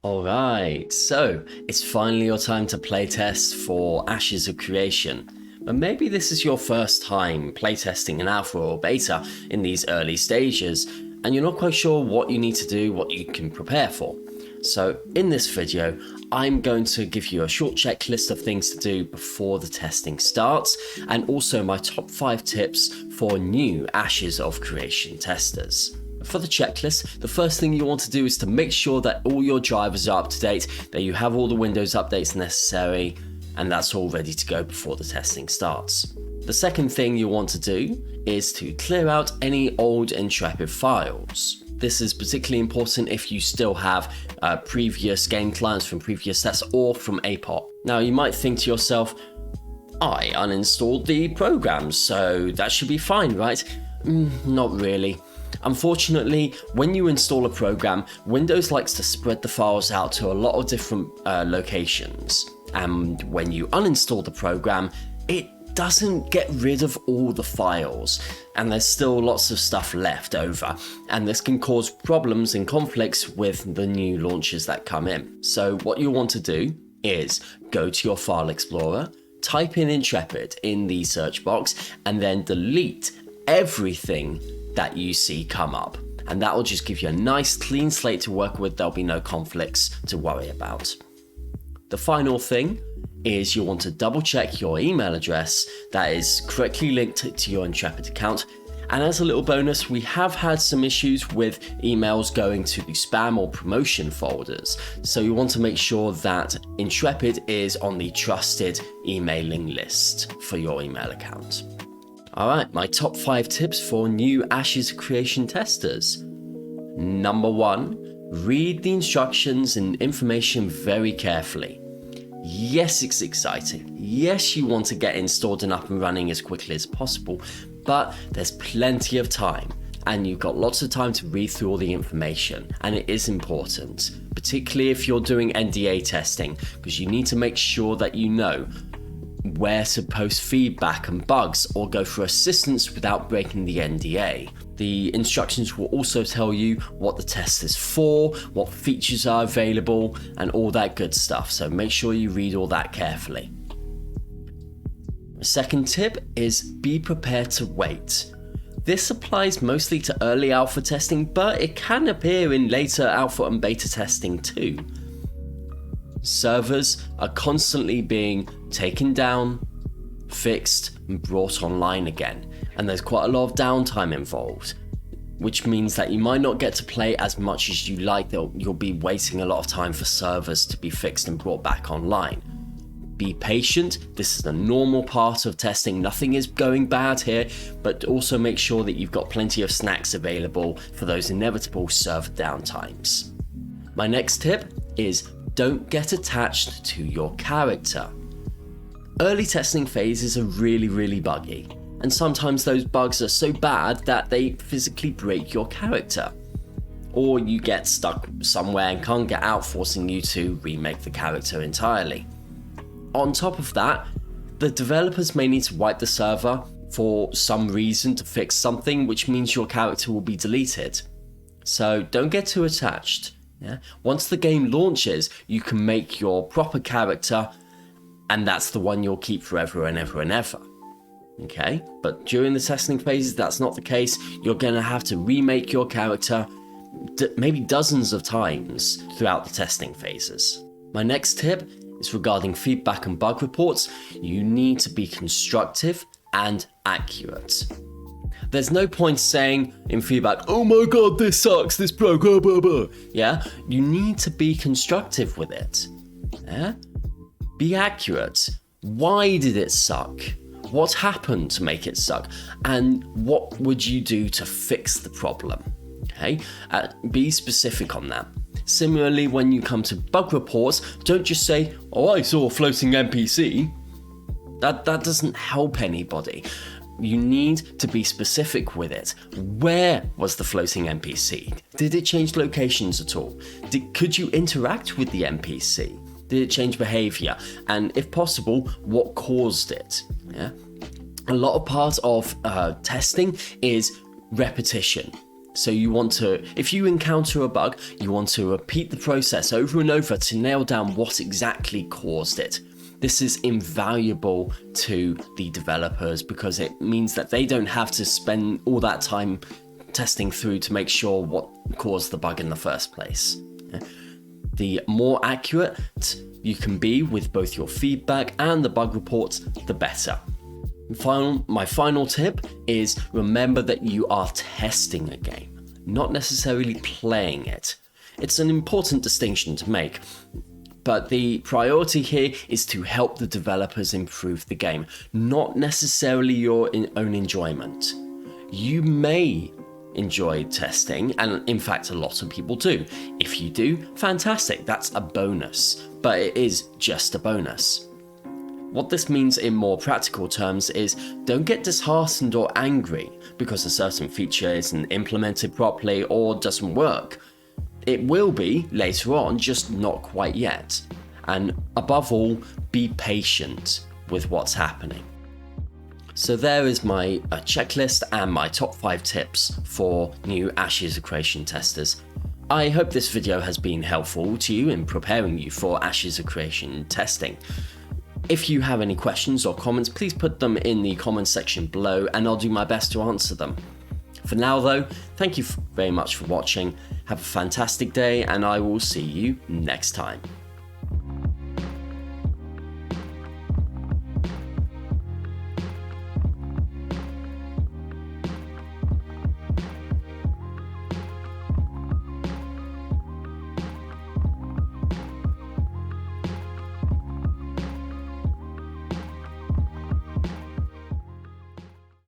Alright, so it's finally your time to playtest for Ashes of Creation. But maybe this is your first time playtesting an alpha or beta in these early stages, and you're not quite sure what you need to do, what you can prepare for. So in this video, I'm going to give you a short checklist of things to do before the testing starts, and also my top 5 tips for new Ashes of Creation testers. For the checklist, the first thing you want to do is to make sure that all your drivers are up to date, that you have all the Windows updates necessary, and that's all ready to go before the testing starts. The second thing you want to do is to clear out any old Intrepid files. This is particularly important if you still have previous game clients from previous tests or from APOT. Now you might think to yourself, I uninstalled the program, so that should be fine, right? Not really. Unfortunately, when you install a program, Windows likes to spread the files out to a lot of different locations. And when you uninstall the program, it doesn't get rid of all the files, and there's still lots of stuff left over, and this can cause problems and conflicts with the new launches that come in. So what you want to do is go to your file explorer, type in Intrepid in the search box, and then delete everything that you see come up, and that will just give you a nice clean slate to work with. There'll be no conflicts to worry about. The final thing is you want to double check your email address that is correctly linked to your Intrepid account. And as a little bonus, we have had some issues with emails going to the spam or promotion folders, so you want to make sure that Intrepid is on the trusted emailing list for your email account. Alright, my top 5 tips for new Ashes of Creation testers. Number 1, read the instructions and information very carefully. Yes, it's exciting. Yes, you want to get installed and up and running as quickly as possible, but there's plenty of time, and you've got lots of time to read through all the information, and it is important, particularly if you're doing NDA testing, because you need to make sure that you know where to post feedback and bugs or go for assistance without breaking the NDA. The instructions will also tell you what the test is for, what features are available, and all that good stuff, so make sure you read all that carefully. The second tip is be prepared to wait. This applies mostly to early alpha testing, but it can appear in later alpha and beta testing too. Servers are constantly being taken down, fixed, and brought online again, and there's quite a lot of downtime involved, which means that you might not get to play as much as you like. You'll be waiting a lot of time for servers to be fixed and brought back online. Be patient, this is the normal part of testing, nothing is going bad here, but also make sure that you've got plenty of snacks available for those inevitable server downtimes. My next tip is don't get attached to your character. Early testing phases are really buggy, and sometimes those bugs are so bad that they physically break your character, or you get stuck somewhere and can't get out, forcing you to remake the character entirely. On top of that, the developers may need to wipe the server for some reason to fix something, which means your character will be deleted. So don't get too attached. Yeah? Once the game launches, you can make your proper character, and that's the one you'll keep forever and ever and ever. Okay? But during the testing phases, that's not the case. You're going to have to remake your character maybe dozens of times throughout the testing phases. My next tip is regarding feedback and bug reports. You need to be constructive and accurate. There's no point saying in feedback, oh my god, this sucks, this broke, blah, blah, blah. Yeah? You need to be constructive with it. Yeah? Be accurate. Why did it suck? What happened to make it suck? And what would you do to fix the problem? Okay? Be specific on that. Similarly, when you come to bug reports, don't just say, oh, I saw a floating NPC. That doesn't help anybody. You need to be specific with it. Where was the floating NPC? Did it change locations at all? Could you interact with the NPC? Did it change behavior? And if possible, what caused it? Yeah? A lot of part of testing is repetition. So you want to, if you encounter a bug, you want to repeat the process over and over to nail down what exactly caused it. This is invaluable to the developers because it means that they don't have to spend all that time testing through to make sure what caused the bug in the first place. The more accurate you can be with both your feedback and the bug reports, the better. My final tip is remember that you are testing a game, not necessarily playing it. It's an important distinction to make, but the priority here is to help the developers improve the game, not necessarily your own enjoyment. You may enjoy testing, and in fact a lot of people do. If you do, fantastic, that's a bonus, but it is just a bonus. What this means in more practical terms is don't get disheartened or angry because a certain feature isn't implemented properly or doesn't work. It will be later on, just not quite yet. And above all, be patient with what's happening. So there is my checklist and my top 5 tips for new Ashes of Creation testers. I hope this video has been helpful to you in preparing you for Ashes of Creation testing. If you have any questions or comments, please put them in the comments section below and I'll do my best to answer them. For now though, thank you very much for watching, have a fantastic day and I will see you next time.